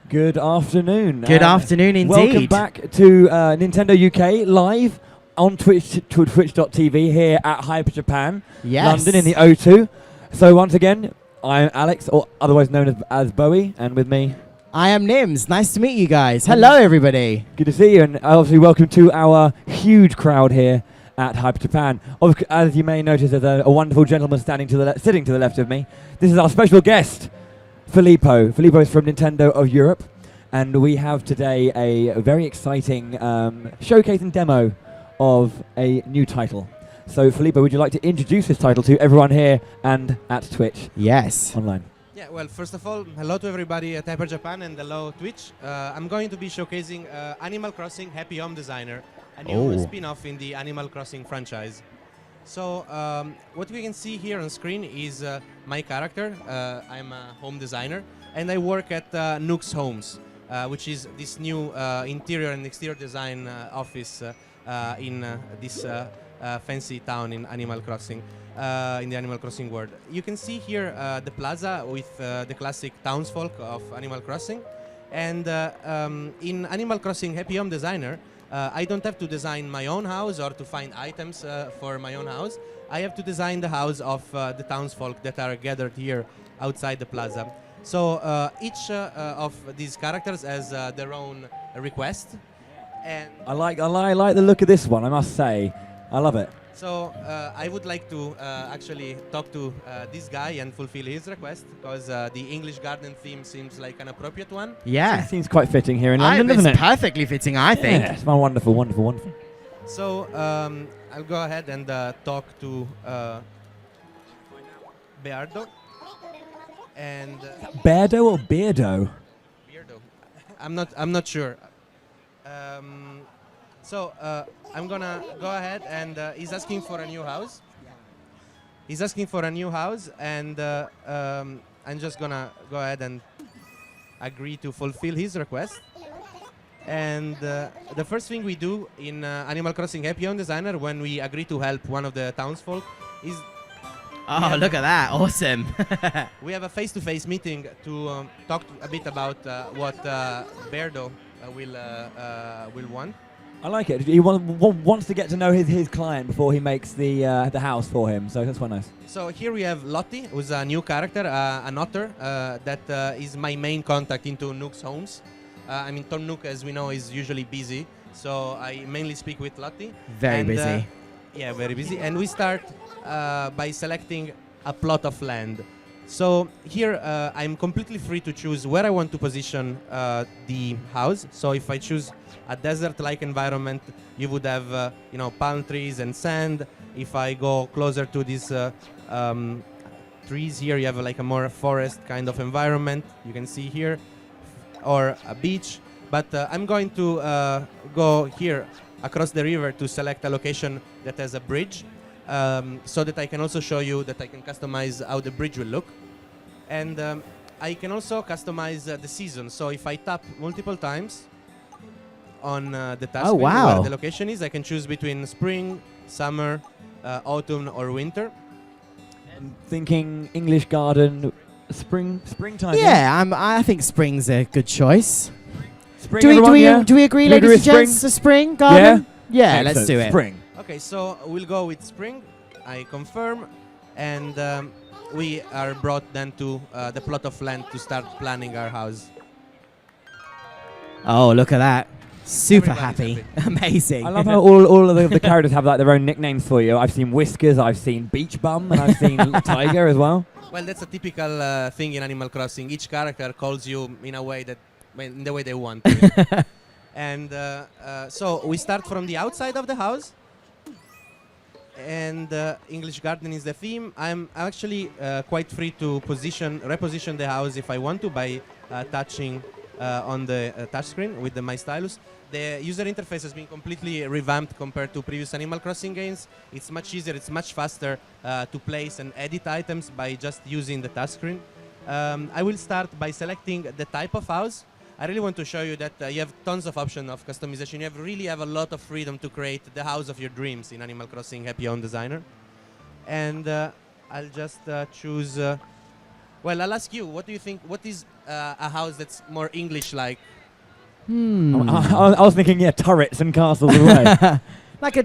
Good afternoon. Good afternoon indeed. Welcome back to Nintendo UK live on twitch.tv here at Hyper Japan, Yes. London in the O2. So once again, I'm Alex, or otherwise known as Bowie, and with me... I am Nims. Nice to meet you guys. Hello, everybody. Good to see you, and obviously welcome to our huge crowd here at Hyper Japan. As you may notice, there's a wonderful gentleman sitting to the left of me. This is our special guest, Filippo. Filippo is from Nintendo of Europe, and we have today a very exciting showcase and demo of a new title. So, Filippo, would you like to introduce this title to everyone here and at Twitch? Yes. Online. Yeah, well, first of all, hello to everybody at Hyper Japan and hello Twitch. I'm going to be showcasing Animal Crossing Happy Home Designer, a new spin-off in the Animal Crossing franchise. So, what we can see here on screen is my character. I'm a home designer, and I work at Nook's Homes, which is this new interior and exterior design office in this fancy town in Animal Crossing. In the Animal Crossing world. You can see here the plaza with the classic townsfolk of Animal Crossing. And in Animal Crossing Happy Home Designer, I don't have to design my own house or to find items for my own house. I have to design the house of the townsfolk that are gathered here outside the plaza. So each of these characters has their own request. And I like the look of this one, I must say. I love it. So I would like to actually talk to this guy and fulfill his request, because the English garden theme seems like an appropriate one. Yeah. It seems quite fitting here in London, doesn't it? It's perfectly fitting, I think. Yeah, it's wonderful, wonderful, wonderful. So I'll go ahead and talk to Beardo. And Beardo or Beardo? Beardo. I'm not sure. So I'm gonna go ahead and he's asking for a new house. He's asking for a new house, and I'm just gonna go ahead and agree to fulfill his request. And the first thing we do in Animal Crossing Happy Home Designer when we agree to help one of the townsfolk is... Oh, look at that. Awesome. we have a face-to-face meeting to talk a bit about what Beardo will want. I like it. He wants to get to know his client before he makes the house for him, so that's quite nice. So here we have Lottie, who's a new character, an otter that is my main contact into Nook's Homes. I mean, Tom Nook, as we know, is usually busy, so I mainly speak with Lottie. Very busy. Yeah, very busy. And we start by selecting a plot of land. So here I'm completely free to choose where I want to position the house. So if I choose a desert-like environment, you would have palm trees and sand. If I go closer to these trees here, you have like a more forest kind of environment. You can see here, or a beach. But I'm going to go here across the river to select a location that has a bridge, so that I can also show you that I can customize how the bridge will look. And I can also customize the season. So if I tap multiple times on the task screen where the location is, I can choose between spring, summer, autumn, or winter. I'm thinking English garden, springtime. Yeah, I think spring's a good choice. Spring, do we agree, agree ladies with and gents, to spring garden? Yeah, let's do it. Spring. Okay, so we'll go with spring. I confirm. And we are brought then to the plot of land to start planning our house. Oh, look at that. Super Everybody's happy. Amazing. I love how all of the characters have like their own nicknames for you. I've seen Whiskers, I've seen Beach Bum, and I've seen Tiger as well. Well, that's a typical thing in Animal Crossing. Each character calls you in a way that, in the way they want to. And so we start from the outside of the house. And English garden is the theme. I'm actually quite free to reposition the house if I want to by touching on the touchscreen with my stylus. The user interface has been completely revamped compared to previous Animal Crossing games. It's much easier, it's much faster to place and edit items by just using the touchscreen. I will start by selecting the type of house. I really want to show you that you have tons of options of customization. You really have a lot of freedom to create the house of your dreams in Animal Crossing Happy Home Designer. And I'll just choose Well, I'll ask you. What do you think? What is a house that's more English-like? I was thinking, yeah, turrets and castles as well. Like a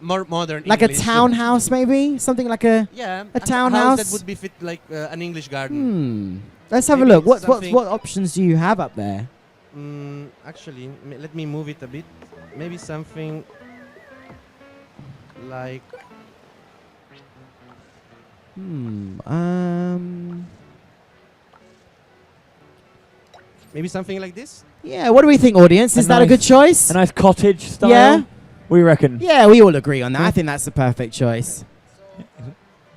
More modern. like a English. townhouse, maybe something like a. Yeah, A house townhouse? that would be fit like an English garden. Let's have a Maybe look. What something- what options do you have up there? Actually, let me move it a bit. Maybe something like maybe something like this. Yeah. What do we think, audience? Is that a good choice? A nice cottage style. Yeah. What do you reckon? Yeah, we all agree on that. I think that's the perfect choice.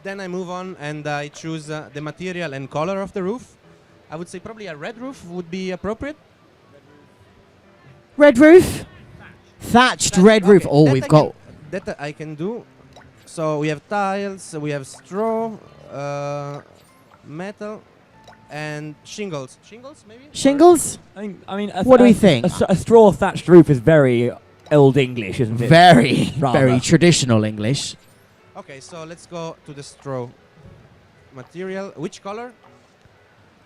Then I move on and I choose the material and color of the roof. I would say probably a red roof would be appropriate. Red roof, thatched red roof. Oh, we've got. That I can do. So we have tiles, we have straw, metal, and shingles. Shingles, maybe? Shingles? I mean, What do we think? A straw thatched roof is very old English, isn't it? Very, Rather. very traditional English. Okay, so let's go to the straw material. Which color?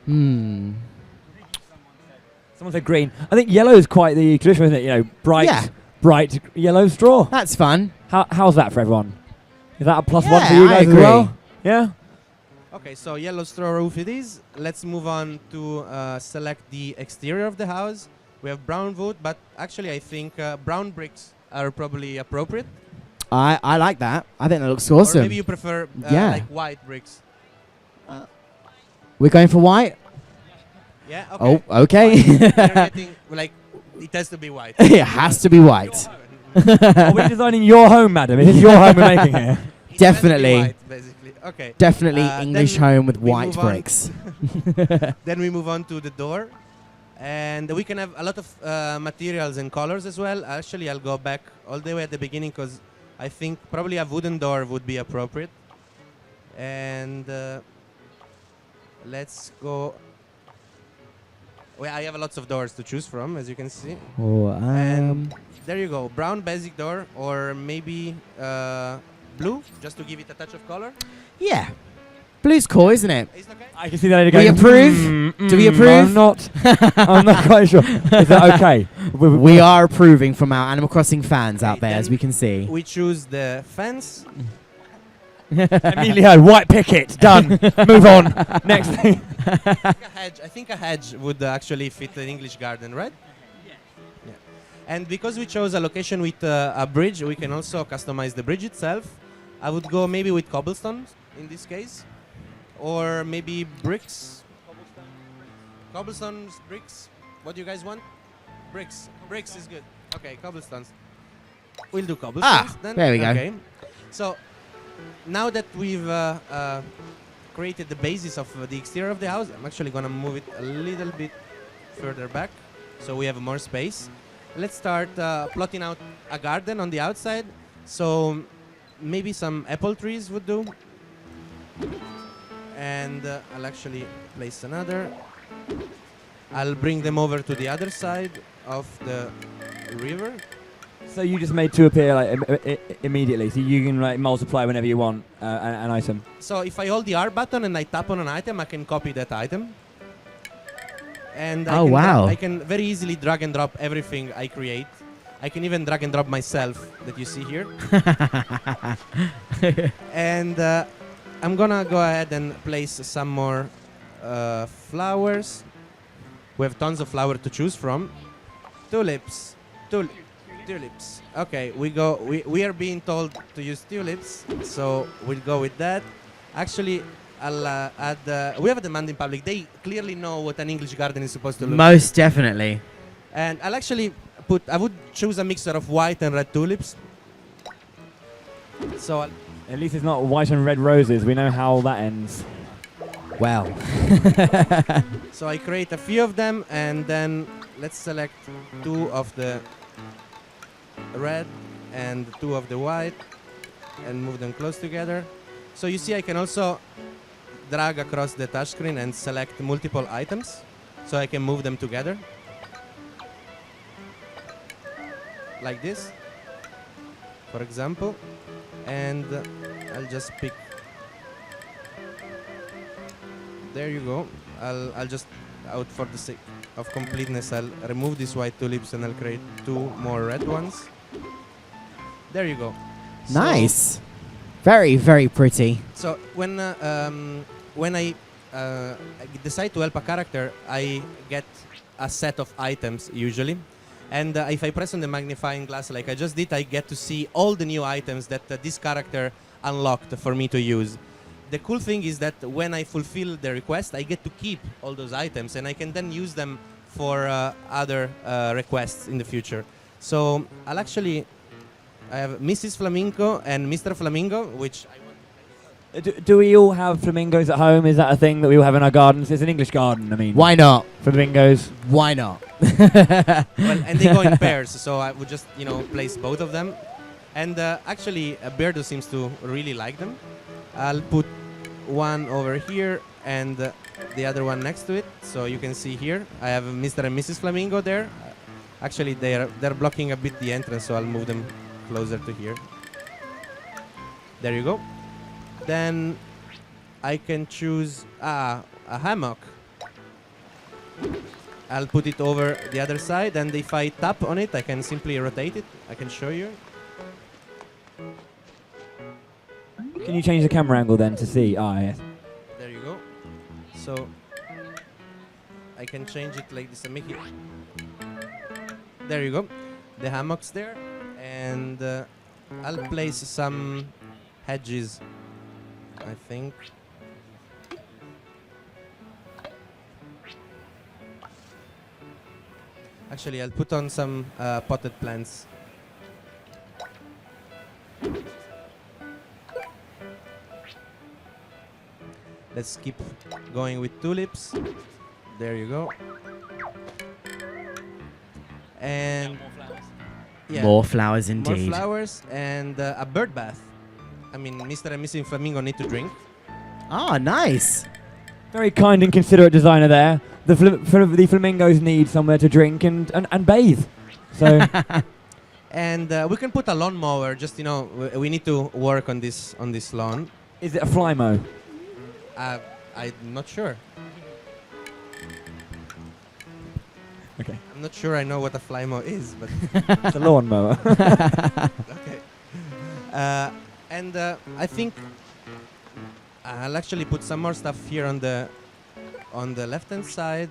Someone said green. I think yellow is quite the traditional, isn't it? You know, bright yellow straw. That's fun. How's that for everyone? Is that a +1 Yeah, for you I guys as agree. well? Yeah. Okay, so yellow straw roof it is. Let's move on to select the exterior of the house. We have brown wood, but actually I think brown bricks are probably appropriate. I like that. I think that looks Or awesome. maybe you prefer Yeah. like white bricks. We're going for white. Yeah. Okay. Oh, okay. You're getting, like it has to be white. It has to be white. Are we designing your home, madam? Is it your home we're making here? It has to be Definitely. white, basically. Okay. Definitely Uh, English then home with we white move on. bricks. Then we move on to the door, and we can have a lot of materials and colors as well. Actually, I'll go back all the way at the beginning because I think probably a wooden door would be appropriate. And let's go. Well, I have lots of doors to choose from, as you can see. Oh, And there you go, brown basic door, or maybe blue, just to give it a touch of color. yeah. Blue's cool, isn't it? Is it okay? I can see that. We approve? Do we approve? I'm not quite sure. Is that okay? We are approving from our Animal Crossing fans out Okay, there, as then we can see. We choose the fence. Immediately heard white picket. Done. Move on. Next thing. I think a hedge would actually fit an English garden, right? Yeah. And because we chose a location with a bridge, we can also customize the bridge itself. I would go maybe with cobblestones in this case, or maybe bricks. Cobblestones, bricks. What do you guys want? Bricks. Bricks is good. Okay, cobblestones. We'll do cobblestones then. there we go. Okay. So now that we've created the basis of the exterior of the house, I'm actually gonna move it a little bit further back so we have more space. Let's start plotting out a garden on the outside. So maybe some apple trees would do. And I'll actually place another. I'll bring them over to the other side of the river. So you just made two appear like immediately, so you can like multiply whenever you want an item. So if I hold the R button and I tap on an item, I can copy that item. And Oh, wow. I can very easily drag and drop everything I create. I can even drag and drop myself that you see here. And I'm gonna go ahead and place some more flowers. We have tons of flowers to choose from. Tulips. Tulips. Okay, we are being told to use tulips, so we'll go with that. Actually, I'll add. We have a demand in public. They clearly know what an English garden is supposed to look. Most definitely. And I'll actually put. I would choose a mixture of white and red tulips. So At least it's not white and red roses. We know how that ends. Well. So I create a few of them, and then let's select two of the red and two of the white and move them close together. So you see I can also drag across the touchscreen and select multiple items, so I can move them together like this, for example. And I'll just pick there you go. I'll just, out for the sake of completeness, I'll remove these white tulips and I'll create 2 more red ones. There you go. So- Nice. Very, very pretty. So when I decide to help a character, I get a set of items usually, and if I press on the magnifying glass like I just did, I get to see all the new items that this character unlocked for me to use. The cool thing is that when I fulfill the request, I get to keep all those items, and I can then use them for other requests in the future. So I'll actually. I have Mrs. Flamingo and Mr. Flamingo, which I want. Do we all have flamingos at home? Is that a thing that we all have in our gardens? It's an English garden, I mean. Why not? Flamingos. Why not? Well, and they go in pairs, so I would just, place both of them. And actually, Beardo seems to really like them. I'll put one over here and the other one next to it, so you can see here. I have Mr. and Mrs. Flamingo there. Actually, they're blocking a bit the entrance, so I'll move them closer to here. There you go. Then I can choose a hammock. I'll put it over the other side, and if I tap on it, I can simply rotate it. I can show you. Can you change the camera angle then to see? Ah, yes. There you go. So I can change it like this and make it. There you go. The hammock's there. And I'll place some hedges, I think. Actually, I'll put on some potted plants. Let's keep going with tulips. There you go. And yeah, More flowers more indeed. flowers and a bird bath. I mean, Mr. and Mrs. Flamingo need to drink. Ah, nice. Very kind and considerate designer there. The flamingos need somewhere to drink and bathe. So And we can put a lawnmower. Just we need to work on this lawn. is it a flymo? I'm not sure. Okay. I'm not sure I know what a flymo is, but It's a lawnmower. okay. And I think I'll actually put some more stuff here on the left-hand side.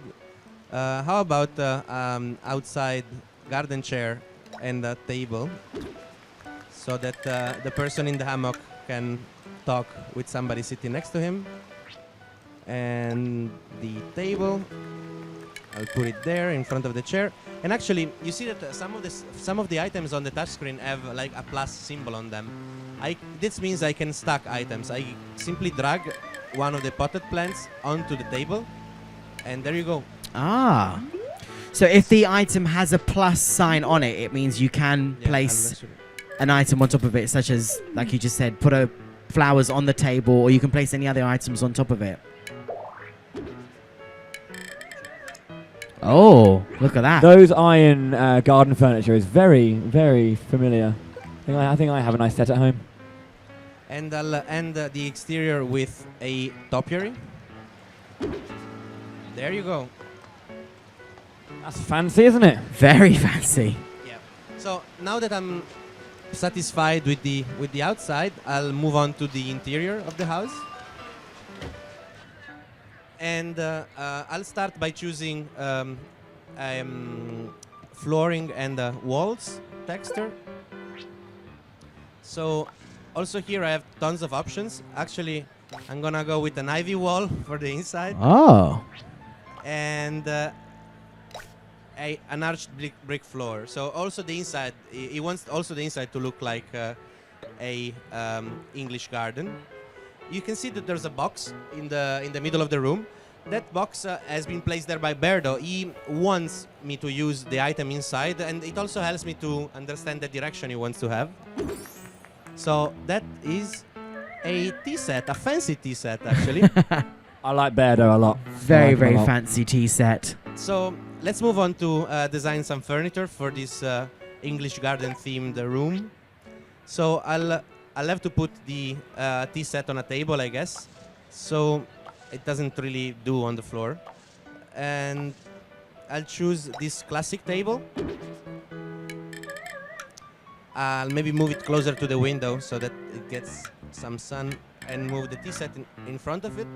How about outside garden chair and a table, so that the person in the hammock can talk with somebody sitting next to him. And the table, I'll put it there in front of the chair. And actually, you see that some of the items on the touchscreen have like a plus symbol on them. This means I can stack items. I simply drag one of the potted plants onto the table, and there you go. Ah. So if the item has a plus sign on it, it means you can Yeah, place I'll- an item on top of it, such as, like you just said, put flowers on the table, or you can place any other items on top of it. Oh, look at that. Those iron garden furniture is very, very familiar. I think I have a nice set at home. And I'll end the exterior with a topiary. There you go. That's fancy, isn't it? Very fancy. Yeah. So now that I'm satisfied with the outside, I'll move on to the interior of the house. And I'll start by choosing flooring and walls texture. So also here I have tons of options. Actually, I'm gonna go with an ivy wall for the inside, Oh. and an arched brick floor. So also the inside, he wants also the inside to look like a English garden. You can see that there's a box in the middle of the room. That box has been placed there by Berdo. He wants me to use the item inside, and it also helps me to understand the direction he wants to have. So that is a tea set, a fancy tea set actually. I like Beardo a lot. Very, I like him a very lot. fancy tea set. So let's move on to design some furniture for this English garden themed room. So I'll have to put the tea set on a table, I guess. So it doesn't really do on the floor. And I'll choose this classic table. I'll maybe move it closer to the window so that it gets some sun, and move the tea set in front of it.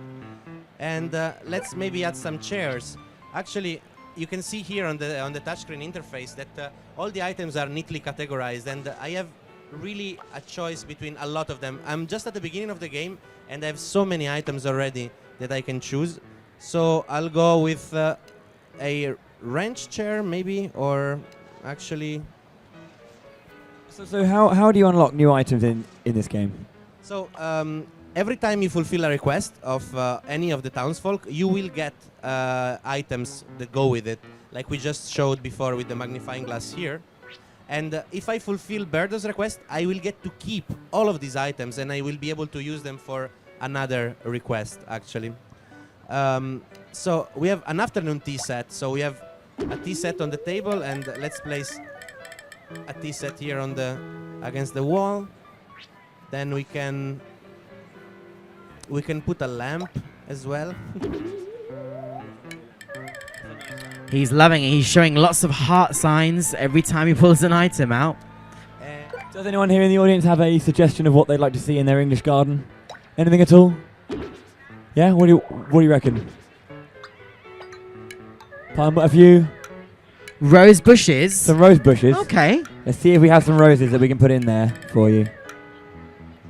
And let's maybe add some chairs. Actually, you can see here on the touchscreen interface that all the items are neatly categorized, and I have really a choice between a lot of them. I'm just at the beginning of the game, and I have so many items already that I can choose. So I'll go with a wrench chair maybe, or actually... So how do you unlock new items in this game? So every time you fulfill a request of any of the townsfolk, you will get items that go with it, like we just showed before with the magnifying glass here. And if I fulfill Berto's request, I will get to keep all of these items, and I will be able to use them for another request, actually. So we have an afternoon tea set. So we have a tea set on the table, and let's place a tea set here on against the wall. Then we can put a lamp as well. He's loving it. He's showing lots of heart signs every time he pulls an item out. Does anyone here in the audience have a suggestion of what they'd like to see in their English garden? Anything at all? Yeah? What do you reckon? A few? Rose bushes. Some rose bushes. Okay. Let's see if we have some roses that we can put in there for you.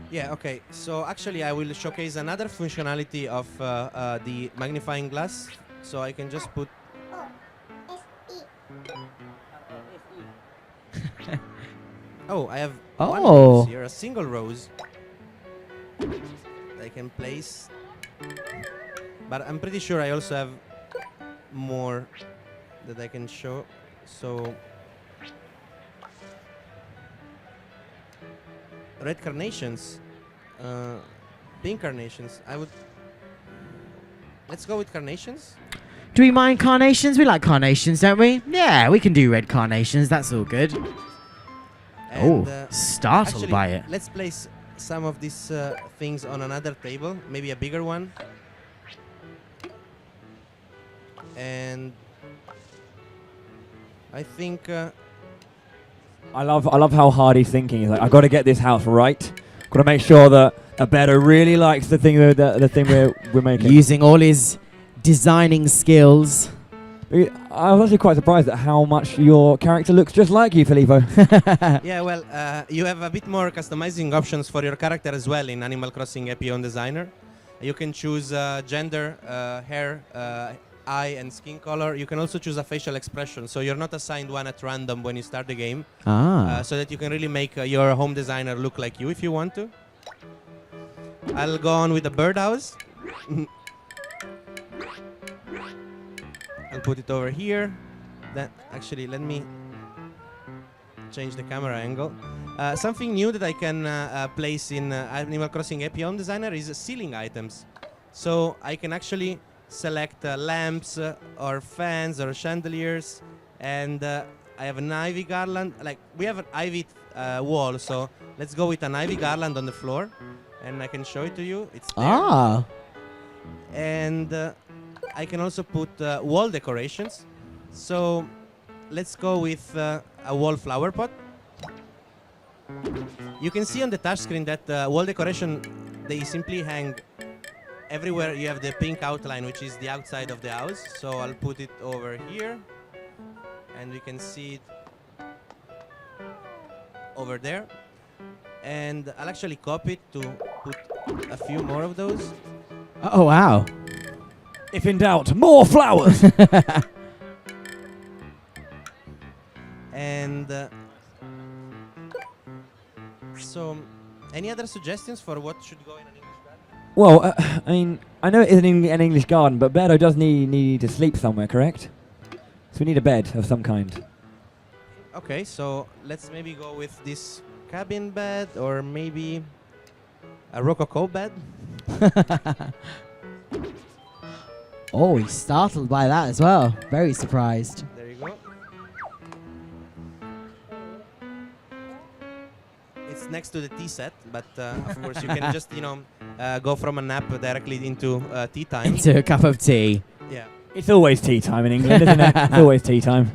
Yeah, okay. So actually I will showcase another functionality of the magnifying glass. So I can just put... Oh, I have one rose here, a single rose that I can place. But I'm pretty sure I also have more that I can show. So red carnations, pink carnations. Let's go with carnations. Do we mind carnations? We like carnations, don't we? Yeah, we can do red carnations. That's all good. And, startled actually, by it. Let's place some of these things on another table, maybe a bigger one. And I think I love how hard he's thinking. He's like, I've got to get this house right. Got to make sure that Alberto really likes the thing we're making. Using all his designing skills. I was actually quite surprised at how much your character looks just like you, Filippo. yeah, well, you have a bit more customizing options for your character as well in Animal Crossing Happy Home Designer. You can choose gender, hair, eye and skin color. You can also choose a facial expression, so you're not assigned one at random when you start the game. So that you can really make your home designer look like you if you want to. I'll go on with the birdhouse. I'll put it over here. Then actually, let me change the camera angle. Something new that I can place in Animal Crossing Happy Home Designer is ceiling items. So I can actually select lamps or fans or chandeliers, and I have an ivy garland. Like we have an ivy wall, so let's go with an ivy garland on the floor, and I can show it to you. It's there. And I can also put wall decorations. So let's go with a wall flower pot. You can see on the touchscreen that wall decoration, they simply hang everywhere you have the pink outline, which is the outside of the house. So I'll put it over here, and we can see it over there. And I'll actually copy it to put a few more of those. Oh, wow. If in doubt, more flowers! And so, any other suggestions for what should go in an English garden? Well, I mean, I know it is an English garden, but Berto does need to sleep somewhere, correct? So we need a bed of some kind. Okay, so let's maybe go with this cabin bed, or maybe a rococo bed. Oh, he's startled by that as well. Very surprised. There you go. It's next to the tea set, but of course you can just go from a nap directly into tea time. Into a cup of tea. Yeah. It's always tea time in England, isn't it? It's always tea time.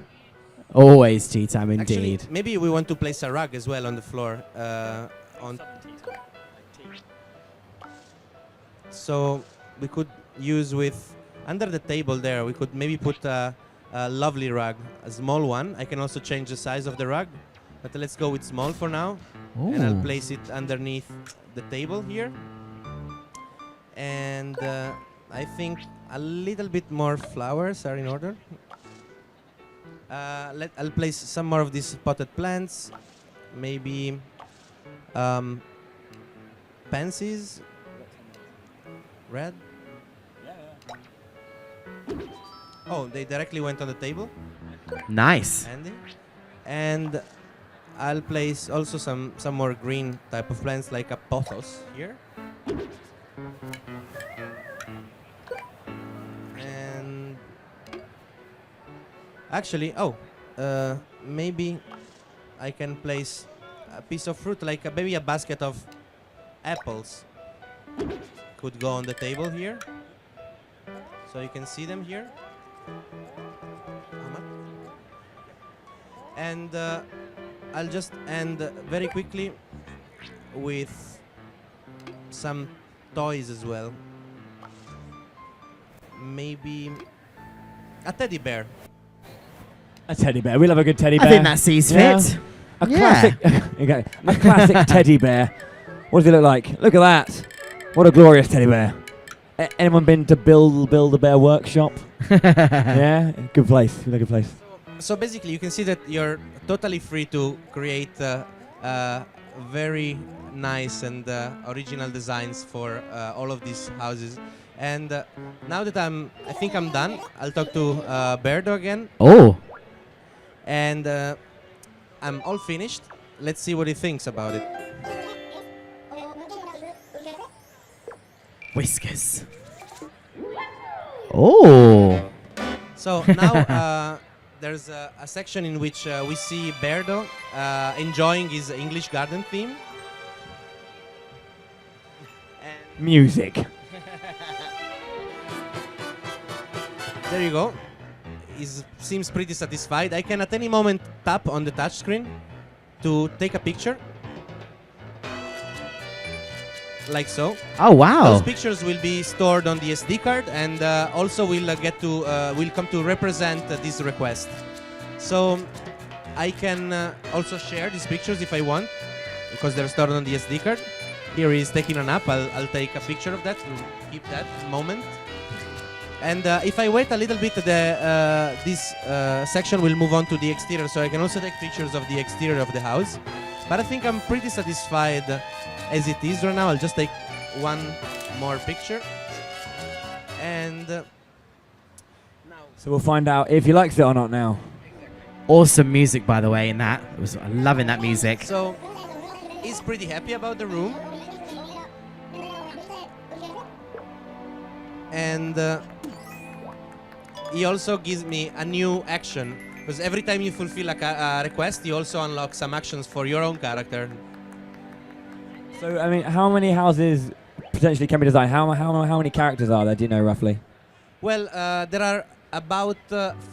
Always tea time indeed. Actually, maybe we want to place a rug as well on the floor. So we could use under the table there. We could maybe put a lovely rug, a small one. I can also change the size of the rug, but let's go with small for now. And I'll Ooh. place it underneath the table here. And I think a little bit more flowers are in order. I'll place some more of these potted plants, maybe pansies, red. Oh, they directly went on the table. Nice. Handy. And I'll place also some more green type of plants like a pothos here. And actually, maybe I can place a piece of fruit like maybe a basket of apples could go on the table here. So you can see them here. And I'll just end very quickly with some toys as well. Maybe a teddy bear. A teddy bear. We love a good teddy bear. I think that sees Yeah. fit. A Yeah. classic. Okay. A classic teddy bear. What does he look like? Look at that. What a glorious teddy bear. Anyone been to Build a Bear Workshop? Yeah, good place. Really good place. So basically, you can see that you're totally free to create very nice and original designs for all of these houses. And now that I think I'm done, I'll talk to Berdo again. Oh. And I'm all finished. Let's see what he thinks about it. Whiskers. Oh. So now there's a section in which we see Berdo enjoying his English garden theme. And Music. there you go. He seems pretty satisfied. I can at any moment tap on the touchscreen to take a picture. Like so. Oh wow. Those pictures will be stored on the SD card, and also will come to represent this request. So I can also share these pictures if I want, because they're stored on the SD card. Here he is taking a nap. I'll take a picture of that to keep that moment. And if I wait a little bit, this section will move on to the exterior, so I can also take pictures of the exterior of the house. But I think I'm pretty satisfied as it is right now. I'll just take one more picture. And now. So we'll find out if he likes it or not now. Awesome music, by the way, in that. I'm loving that music. So he's pretty happy about the room. And he also gives me a new action, because every time you fulfill a request, you also unlock some actions for your own character. So, I mean, how many houses potentially can be designed? How many characters are there, do you know, roughly? Well, there are about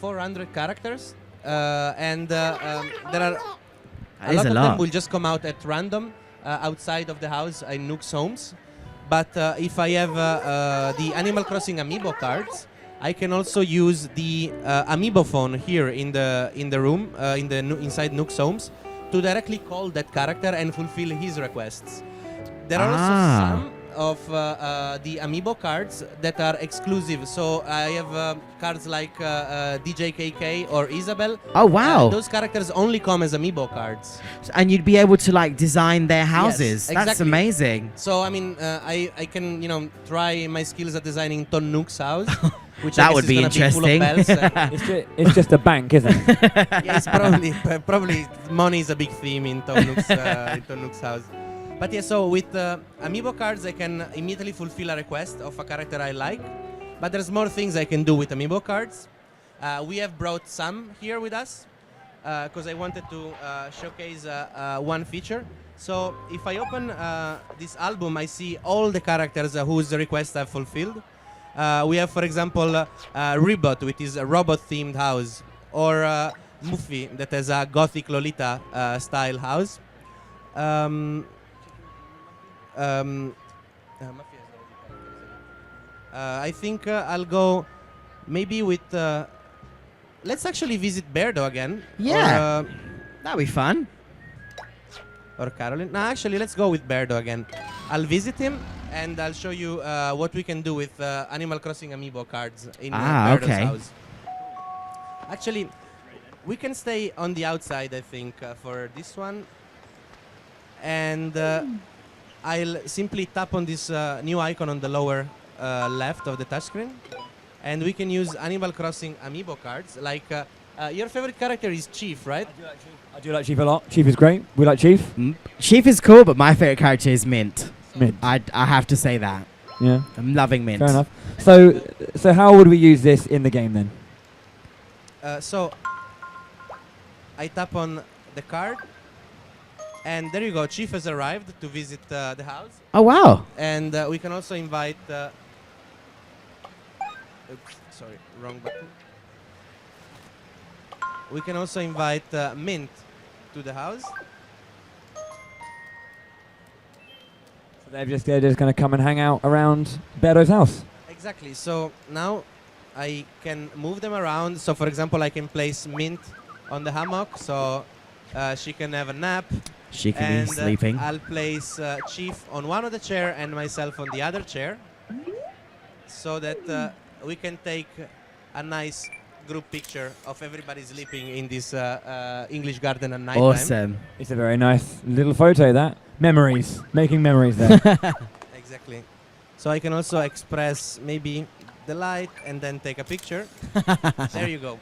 400 characters, and there are That a is lot a of lot. them will just come out at random outside of the house in Nook's homes. But if I have the Animal Crossing Amiibo cards, I can also use the Amiibo phone here in the room inside Nook's homes to directly call that character and fulfill his requests. There are also some of the Amiibo cards that are exclusive. So I have cards like DJKK or Isabel. Oh wow. Those characters only come as Amiibo cards. And you'd be able to like design their houses. That's exactly. amazing. So I mean, I can try my skills at designing Ton Nook's house, which That I guess would is be gonna interesting. Be full of bells. It's just a bank, isn't it? Yeah, it's probably money is a big theme in Ton Nook's house. But yeah, so with Amiibo cards, I can immediately fulfill a request of a character I like. But there's more things I can do with Amiibo cards. We have brought some here with us. because I wanted to showcase one feature. So if I open this album, I see all the characters whose requests I've fulfilled. We have, for example, Rebot, which is a robot-themed house, or Muffy, that has a gothic Lolita style house. I think I'll go maybe with. Let's actually visit Berdo again. Yeah. Or, That'd be fun. or Caroline. No, actually, let's go with Berdo again. I'll visit him and I'll show you what we can do with Animal Crossing amiibo cards in Berdo's okay. house. Actually, we can stay on the outside, I think, for this one. And I'll simply tap on this new icon on the lower left of the touchscreen. And we can use Animal Crossing amiibo cards. Like, your favorite character is Chief, right? I do like Chief a lot. Chief is great. We like Chief. Chief is cool, but my favorite character is Mint. Mint. I have to say that. Yeah. I'm loving Mint. Fair enough. So how would we use this in the game then? So I tap on the card, and there you go. Chief has arrived to visit the house, Oh, wow. and we can also invite. Oops, sorry, wrong button. We can also invite Mint to the house. So they're just going to come and hang out around Berdo's house. Exactly. So now I can move them around. So for example, I can place Mint on the hammock, so she can have a nap. She can And be sleeping. I'll place Chief on one of the chair and myself on the other chair, so that we can take a nice group picture of everybody sleeping in this English garden at night time. Awesome. It's a very nice little photo, that. Memories. Making memories there. Exactly. So I can also express maybe the light and then take a picture. There you go.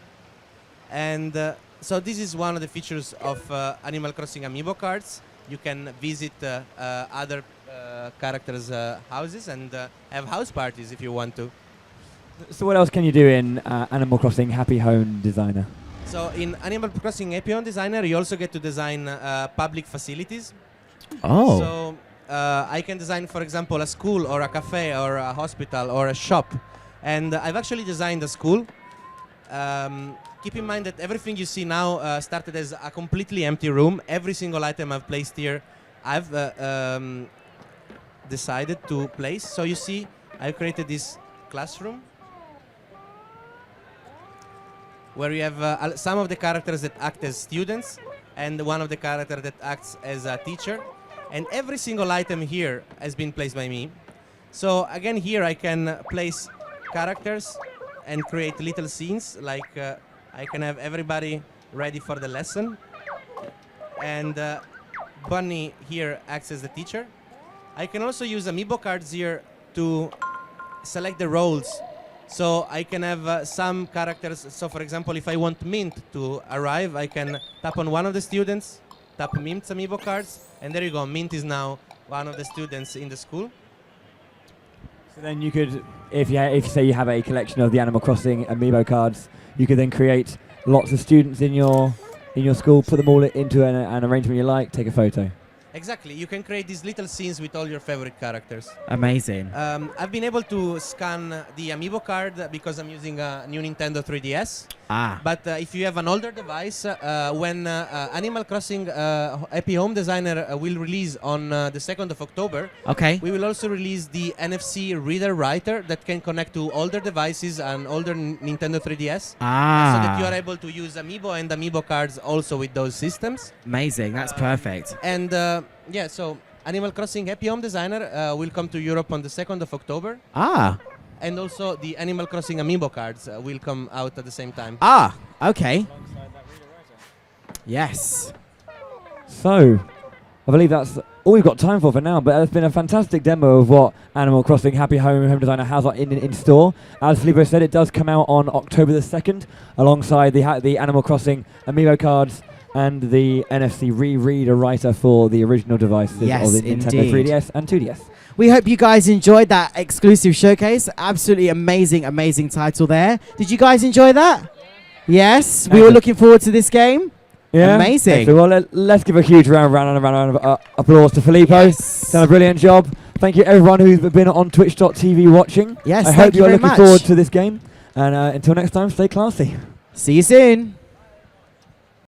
And so this is one of the features of Animal Crossing amiibo cards. You can visit other characters' houses and have house parties if you want to. So what else can you do in Animal Crossing Happy Home Designer? So in Animal Crossing Happy Home Designer, you also get to design public facilities. Oh. So I can design, for example, a school or a cafe or a hospital or a shop. And I've actually designed a school. Keep in mind that everything you see now started as a completely empty room. Every single item I've placed here, I've decided to place. So you see, I've created this classroom where you have some of the characters that act as students and one of the characters that acts as a teacher. And every single item here has been placed by me. So again, here I can place characters and create little scenes, like I can have everybody ready for the lesson. And Bunny here acts as the teacher. I can also use amiibo cards here to select the roles. So I can have some characters. So for example, if I want Mint to arrive, I can tap on one of the students, tap Mint's amiibo cards, and there you go. Mint is now one of the students in the school. So then you could, if you say you have a collection of the Animal Crossing amiibo cards, you could then create lots of students in your school, put them all into an arrangement you like, take a photo. Exactly. You can create these little scenes with all your favorite characters. Amazing. I've been able to scan the amiibo card because I'm using a new Nintendo 3DS. Ah. But if you have an older device, when Animal Crossing Happy Home Designer will release on the 2nd of October, Okay. we will also release the NFC reader writer that can connect to older devices and older Nintendo 3DS. So that you are able to use amiibo and amiibo cards also with those systems. Amazing. That's perfect. And yeah, so Animal Crossing Happy Home Designer will come to Europe on the 2nd of October. Ah. And also the Animal Crossing amiibo cards will come out at the same time. Ah. Okay. Yes. So, I believe that's all we've got time for now, but it's been a fantastic demo of what Animal Crossing Happy Home Designer has in store. As Filippo said, it does come out on October the 2nd, alongside the Animal Crossing amiibo cards and the NFC reader writer for the original devices Yes, of the Nintendo indeed. 3DS and 2DS. We hope you guys enjoyed that exclusive showcase. Absolutely amazing, amazing title there. Did you guys enjoy that? Yes. We were looking forward to this game. Yeah. Amazing. Excellent. Well, let's give a huge round of applause to Filippo. Yes. Done a brilliant job. Thank you everyone who's been on twitch.tv watching. Yes, I thank hope you you're very looking much. forward to this game. And until next time, stay classy. See you soon.